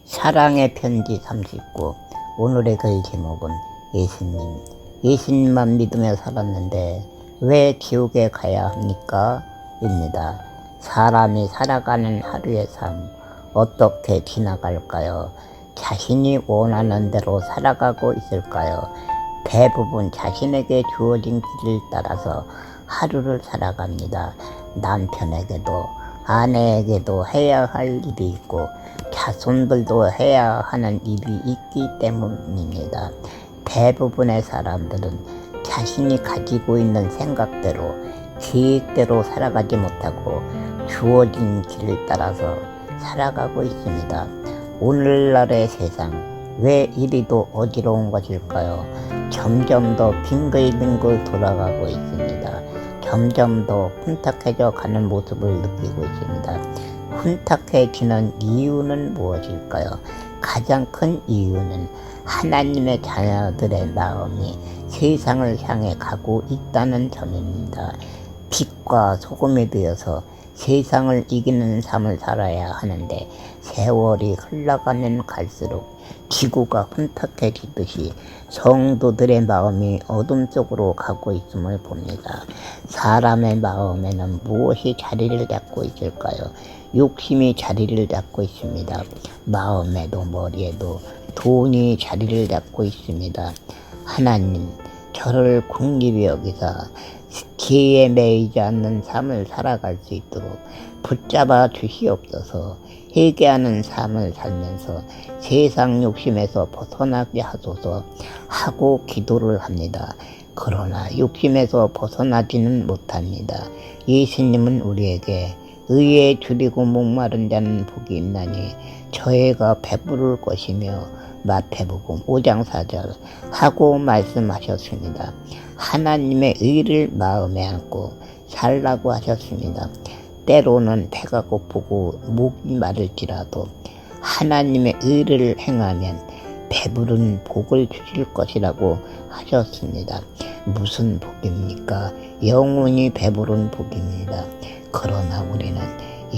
사랑의 편지 39. 오늘의 글 제목은 예수님. 예수님만 믿으며 살았는데 왜 지옥에 가야 합니까? 입니다. 사람이 살아가는 하루의 삶 어떻게 지나갈까요? 자신이 원하는 대로 살아가고 있을까요? 대부분 자신에게 주어진 길을 따라서 하루를 살아갑니다. 남편에게도 아내에게도 해야 할 일이 있고 자손들도 해야 하는 일이 있기 때문입니다. 대부분의 사람들은 자신이 가지고 있는 생각대로 계획대로 살아가지 못하고 주어진 길을 따라서 살아가고 있습니다. 오늘날의 세상 왜 이리도 어지러운 것일까요? 점점 더 빙글빙글 돌아가고 있습니다. 점점 더 혼탁해져 가는 모습을 느끼고 있습니다. 혼탁해지는 이유는 무엇일까요? 가장 큰 이유는 하나님의 자녀들의 마음이 세상을 향해 가고 있다는 점입니다. 빛과 소금이 되어서 세상을 이기는 삶을 살아야 하는데 세월이 흘러가면 갈수록 지구가 혼탁해지듯이 성도들의 마음이 어둠 속으로 가고 있음을 봅니다. 사람의 마음에는 무엇이 자리를 잡고 있을까요? 욕심이 자리를 잡고 있습니다. 마음에도 머리에도 돈이 자리를 잡고 있습니다. 하나님, 저를 긍휼히 여기사 기회에 매이지 않는 삶을 살아갈 수 있도록 붙잡아 주시옵소서. 회개하는 삶을 살면서 세상 욕심에서 벗어나게 하소서 하고 기도를 합니다. 그러나 욕심에서 벗어나지는 못합니다. 예수님은 우리에게 의에 줄이고 목마른 자는 복이 있나니 저희가 배부를 것이며 마태복음 5장 4절 하고 말씀하셨습니다. 하나님의 의를 마음에 안고 살라고 하셨습니다. 때로는 배가 고프고 목이 마를지라도 하나님의 의를 행하면 배부른 복을 주실 것이라고 하셨습니다. 무슨 복입니까? 영원히 배부른 복입니다. 그러나 우리는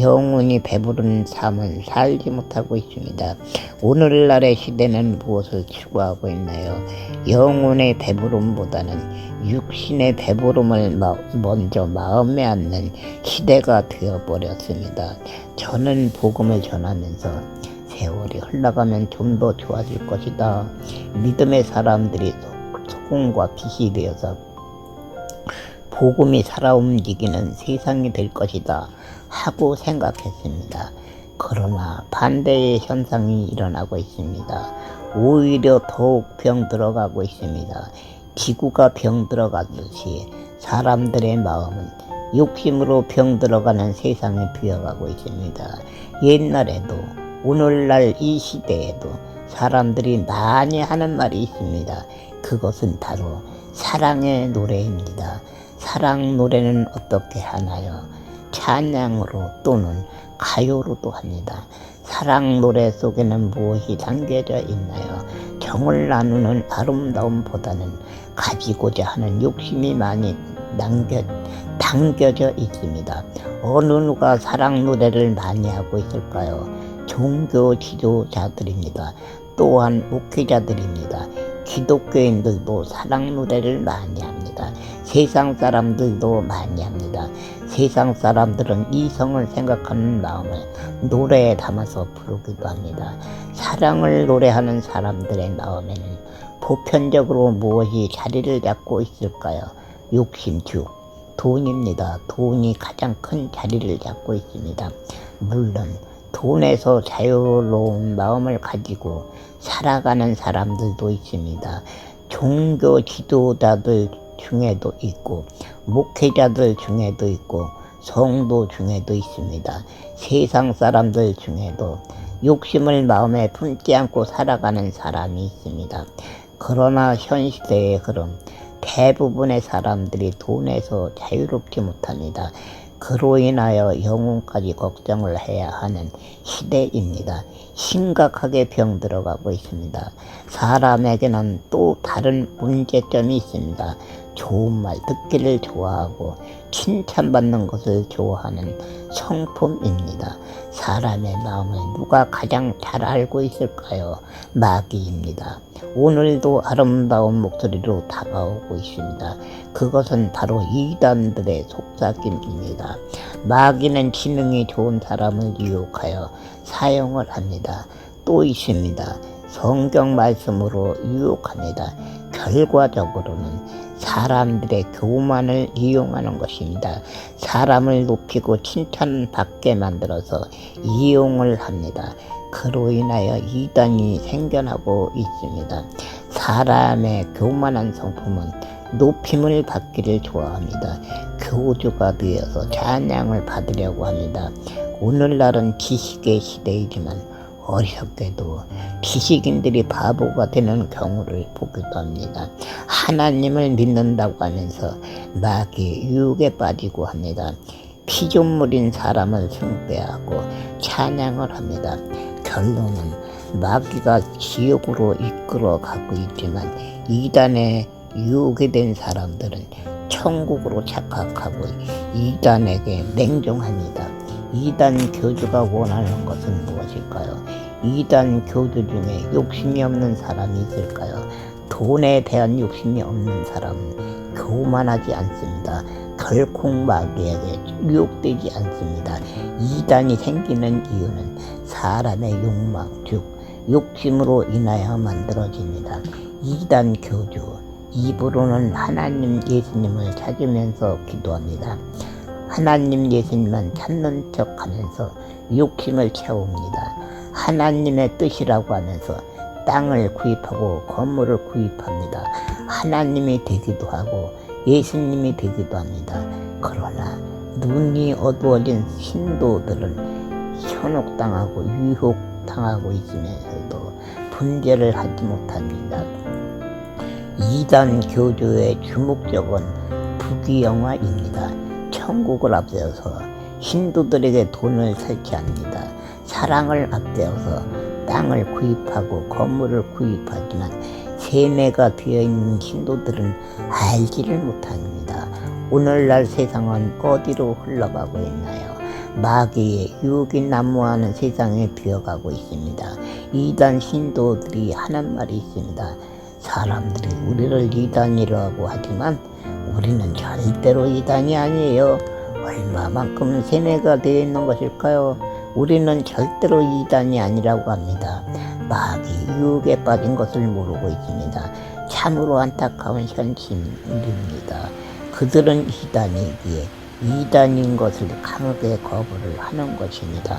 영원히 배부른 삶을 살지 못하고 있습니다. 오늘날의 시대는 무엇을 추구하고 있나요? 영혼의 배부름보다는 육신의 배부름을 먼저 마음에 안는 시대가 되어버렸습니다. 저는 복음을 전하면서 세월이 흘러가면 좀 더 좋아질 것이다. 믿음의 사람들이 소금과 빛이 되어서 복음이 살아 움직이는 세상이 될 것이다 하고 생각했습니다. 그러나 반대의 현상이 일어나고 있습니다. 오히려 더욱 병들어가고 있습니다. 지구가 병들어가듯이 사람들의 마음은 욕심으로 병들어가는 세상에 비어가고 있습니다. 옛날에도 오늘날 이 시대에도 사람들이 많이 하는 말이 있습니다. 그것은 바로 사랑의 노래입니다. 사랑 노래는 어떻게 하나요? 찬양으로 또는 가요로도 합니다. 사랑 노래 속에는 무엇이 담겨져 있나요? 정을 나누는 아름다움보다는 가지고자 하는 욕심이 많이 담겨져 있습니다. 어느 누가 사랑 노래를 많이 하고 있을까요? 종교 지도자들입니다. 또한 목회자들입니다. 기독교인들도 사랑 노래를 많이 합니다. 세상 사람들도 많이 합니다. 세상 사람들은 이성을 생각하는 마음을 노래에 담아서 부르기도 합니다. 사랑을 노래하는 사람들의 마음에는 보편적으로 무엇이 자리를 잡고 있을까요? 욕심, 즉 돈입니다. 돈이 가장 큰 자리를 잡고 있습니다. 물론 돈에서 자유로운 마음을 가지고 살아가는 사람들도 있습니다. 종교 지도자들 중에도 있고 목회자들 중에도 있고 성도 중에도 있습니다. 세상 사람들 중에도 욕심을 마음에 품지 않고 살아가는 사람이 있습니다. 그러나 현 시대의 흐름 대부분의 사람들이 돈에서 자유롭지 못합니다. 그로 인하여 영혼까지 걱정을 해야 하는 시대입니다. 심각하게 병들어가고 있습니다. 사람에게는 또 다른 문제점이 있습니다. 좋은 말 듣기를 좋아하고 칭찬받는 것을 좋아하는 성품입니다. 사람의 마음을 누가 가장 잘 알고 있을까요? 마귀입니다. 오늘도 아름다운 목소리로 다가오고 있습니다. 그것은 바로 이단들의 속삭임입니다. 마귀는 지능이 좋은 사람을 유혹하여 사용을 합니다. 또 있습니다. 성경 말씀으로 유혹합니다. 결과적으로는 사람들의 교만을 이용하는 것입니다. 사람을 높이고 칭찬받게 만들어서 이용을 합니다. 그로 인하여 이단이 생겨나고 있습니다. 사람의 교만한 성품은 높임을 받기를 좋아합니다. 교주가 되어서 찬양을 받으려고 합니다. 오늘날은 지식의 시대이지만 어리석게도 지식인들이 바보가 되는 경우를 보기도 합니다. 하나님을 믿는다고 하면서 마귀의 유혹에 빠지고 합니다. 피조물인 사람을 숭배하고 찬양을 합니다. 결론은 마귀가 지옥으로 이끌어 가고 있지만 이단의 유혹이 된 사람들은 천국으로 착각하고 이단에게 냉정합니다. 이단 교주가 원하는 것은 무엇일까요? 이단 교주 중에 욕심이 없는 사람이 있을까요? 돈에 대한 욕심이 없는 사람은 교만하지 않습니다. 결코 마귀에게 유혹되지 않습니다. 이단이 생기는 이유는 사람의 욕망, 즉 욕심으로 인하여 만들어집니다. 이단 교주, 입으로는 하나님 예수님을 찾으면서 기도합니다. 하나님 예수님만 찾는 척 하면서 욕심을 채웁니다. 하나님의 뜻이라고 하면서 땅을 구입하고 건물을 구입합니다. 하나님이 되기도 하고 예수님이 되기도 합니다. 그러나 눈이 어두워진 신도들은 현혹당하고 유혹당하고 있으면서도 분별을 하지 못합니다. 이단 교주의 주목적은 부귀영화입니다. 천국을 앞세워서 신도들에게 돈을 설치합니다. 사랑을 앞세워서 땅을 구입하고 건물을 구입하지만 세뇌가 되어있는 신도들은 알지를 못합니다. 오늘날 세상은 어디로 흘러가고 있나요? 마귀의 유혹이 난무하는 세상에 되어가고 있습니다. 이단 신도들이 하는 말이 있습니다. 사람들이 우리를 이단이라고 하지만 우리는 절대로 이단이 아니에요. 얼마만큼 세뇌가 되어 있는 것일까요? 우리는 절대로 이단이 아니라고 합니다. 마귀 유혹에 빠진 것을 모르고 있습니다. 참으로 안타까운 현실입니다. 그들은 이단이기에 이단인 것을 강하게 거부를 하는 것입니다.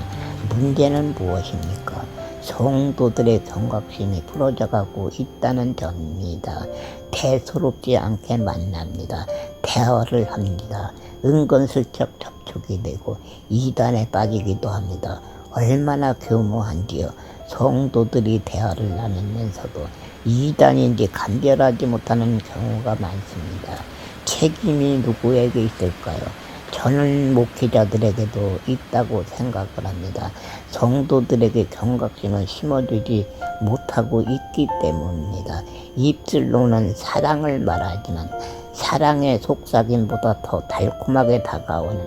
문제는 무엇입니까? 성도들의 경각심이 풀어져가고 있다는 점입니다. 대수롭지 않게 만납니다. 대화를 합니다. 은근슬쩍 접촉이 되고 이단에 빠지기도 합니다. 얼마나 교묘한지요. 성도들이 대화를 나누면서도 이단인지 감별하지 못하는 경우가 많습니다. 책임이 누구에게 있을까요? 저는 목회자들에게도 있다고 생각을 합니다. 성도들에게 경각심을 심어주지 못하고 있기 때문입니다. 입술로는 사랑을 말하지만 사랑의 속삭임보다 더 달콤하게 다가오는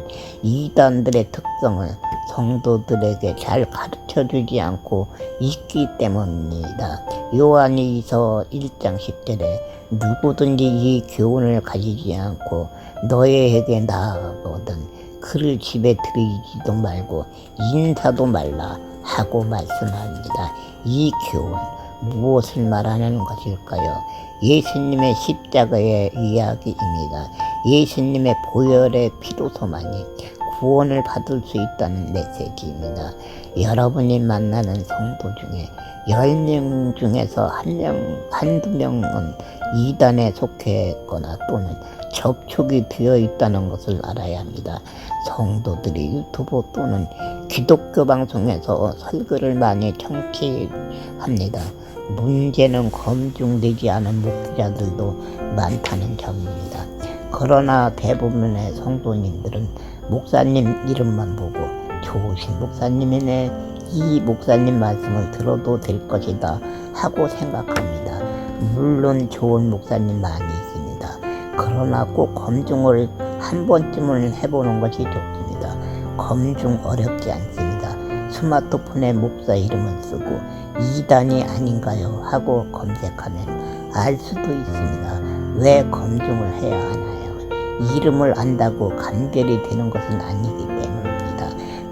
이단들의 특성을 성도들에게 잘 가르쳐주지 않고 있기 때문입니다. 요한일서 1장 10절에 누구든지 이 교훈을 가지지 않고 너희에게 나아가거든 그를 집에 들이지도 말고 인사도 말라 하고 말씀합니다. 이 교훈 무엇을 말하는 것일까요? 예수님의 십자가의 이야기입니다. 예수님의 보혈의 피로서만이 구원을 받을 수 있다는 메시지입니다. 여러분이 만나는 성도 중에 10명 중에서 한두 명은 이단에 속했거나 또는 접촉이 되어 있다는 것을 알아야 합니다. 성도들이 유튜브 또는 기독교 방송에서 설교를 많이 청취합니다. 문제는 검증되지 않은 목회자들도 많다는 점입니다. 그러나 대부분의 성도님들은 목사님 이름만 보고 좋으신 목사님이네, 이 목사님 말씀을 들어도 될 것이다 하고 생각합니다. 물론 좋은 목사님 많이 있습니다. 그러나 꼭 검증을 한 번쯤은 해보는 것이 좋습니다. 검증 어렵지 않습니다. 스마트폰에 목사 이름을 쓰고 이단이 아닌가요? 하고 검색하면 알 수도 있습니다. 왜 검증을 해야 하나요? 이름을 안다고 간결이 되는 것은 아니기 때문입니다.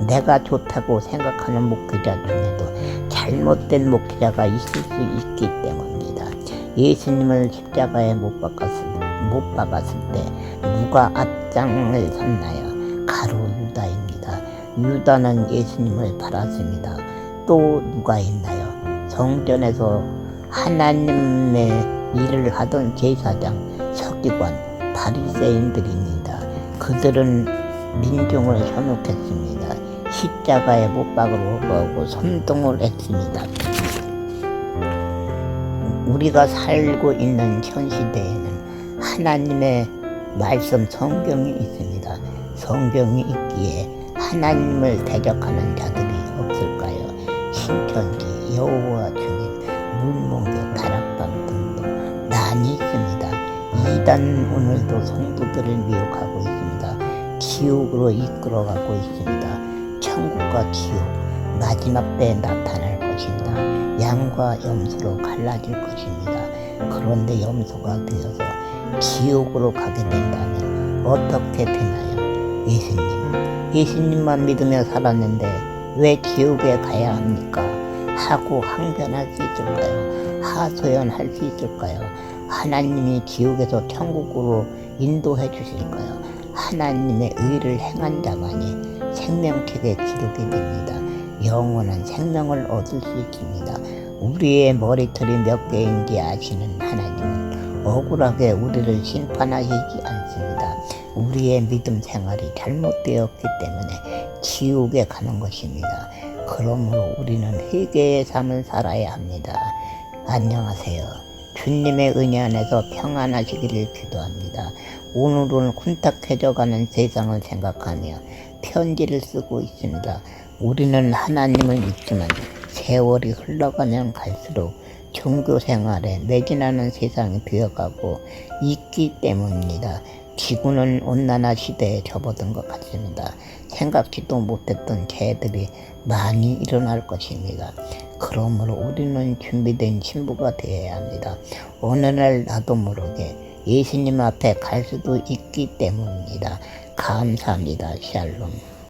내가 좋다고 생각하는 목회자 중에도 잘못된 목회자가 있을 수 있기 때문입니다. 예수님을 십자가에 못 박았을 때 누가 앞장을 섰나요? 가로 유다입니다. 유다는 예수님을 팔았습니다. 또 누가 있나요? 성전에서 하나님의 일을 하던 제사장, 서기관, 바리새인들입니다. 그들은 민중을 현혹했습니다. 십자가에 못 박으려고 선동을 했습니다. 우리가 살고 있는 현 시대에는 하나님의 말씀 성경이 있습니다. 성경이 있기에 하나님을 대적하는 자들이 없을까요? 신천지, 여호와 증인, 물목욕, 다락방 등등 난이 있습니다. 이단 오늘도 성도들을 미혹하고 있습니다. 지옥으로 이끌어가고 있습니다. 천국과 지옥 마지막 때에 나타날 것입니다. 양과 염소로 갈라질 것입니다. 그런데 염소가 되어서 지옥으로 가게 된다면 어떻게 되나요? 예수님만 믿으며 살았는데 왜 지옥에 가야 합니까? 하고 항변할 수 있을까요? 하소연할 수 있을까요? 하나님이 지옥에서 천국으로 인도해 주실까요? 하나님의 의를 행한 자만이 생명책에 기록이 됩니다. 영원한 생명을 얻을 수 있습니다. 우리의 머리털이 몇 개인지 아시는 하나님은 억울하게 우리를 심판하시지 않습니다. 우리의 믿음 생활이 잘못되었기 때문에 지옥에 가는 것입니다. 그러므로 우리는 회개의 삶을 살아야 합니다. 안녕하세요. 주님의 은혜 안에서 평안하시기를 기도합니다. 오늘은 혼탁해져가는 세상을 생각하며 편지를 쓰고 있습니다. 우리는 하나님을 믿지만 세월이 흘러가면 갈수록 종교 생활에 매진하는 세상이 되어가고 있기 때문입니다. 지구는 온난화 시대에 접어든 것 같습니다. 생각지도 못했던 재해들이 많이 일어날 것입니다. 그러므로 우리는 준비된 신부가 되어야 합니다. 어느 날 나도 모르게 예수님 앞에 갈 수도 있기 때문입니다. 감사합니다. 샬롬.